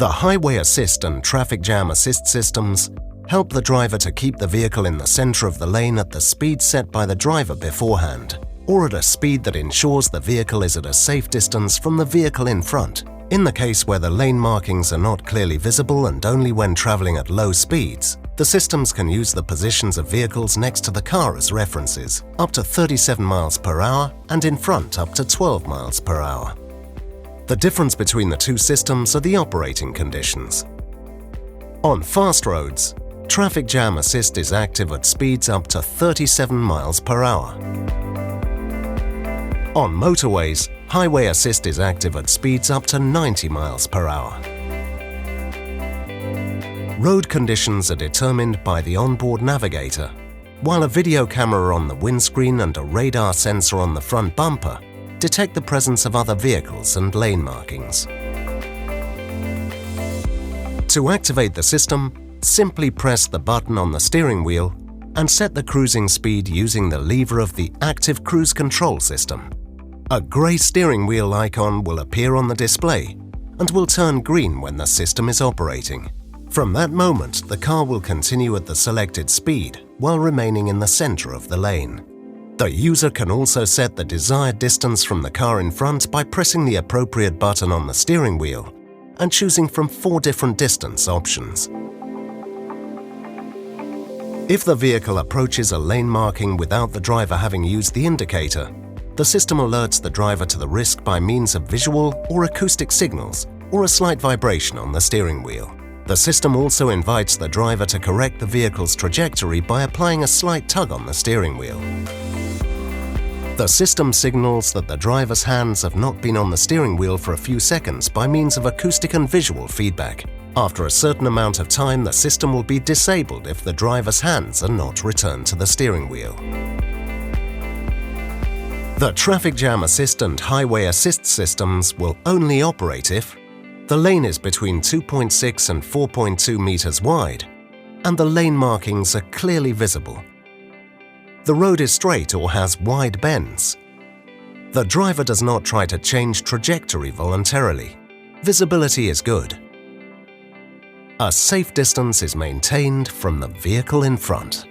The highway assist and traffic jam assist systems help the driver to keep the vehicle in the center of the lane at the speed set by the driver beforehand, or at a speed that ensures the vehicle is at a safe distance from the vehicle in front. In the case where the lane markings are not clearly visible and only when traveling at low speeds, the systems can use the positions of vehicles next to the car as references, up to 37 miles per hour and in front up to 12 miles per hour. The difference between the two systems are the operating conditions. On fast roads, traffic jam assist is active at speeds up to 37 miles per hour. On motorways, highway assist is active at speeds up to 90 miles per hour. Road conditions are determined by the onboard navigator, while a video camera on the windscreen and a radar sensor on the front bumper detect the presence of other vehicles and lane markings. To activate the system, simply press the button on the steering wheel and set the cruising speed using the lever of the active cruise control system. A grey steering wheel icon will appear on the display and will turn green when the system is operating. From that moment, the car will continue at the selected speed while remaining in the center of the lane. The user can also set the desired distance from the car in front by pressing the appropriate button on the steering wheel and choosing from 4 different distance options. If the vehicle approaches a lane marking without the driver having used the indicator, the system alerts the driver to the risk by means of visual or acoustic signals or a slight vibration on the steering wheel. The system also invites the driver to correct the vehicle's trajectory by applying a slight tug on the steering wheel. The system signals that the driver's hands have not been on the steering wheel for a few seconds by means of acoustic and visual feedback. After a certain amount of time, the system will be disabled if the driver's hands are not returned to the steering wheel. The traffic jam assist and highway assist systems will only operate if the lane is between 2.6 and 4.2 meters wide and the lane markings are clearly visible. The road is straight or has wide bends. The driver does not try to change trajectory voluntarily. Visibility is good. A safe distance is maintained from the vehicle in front.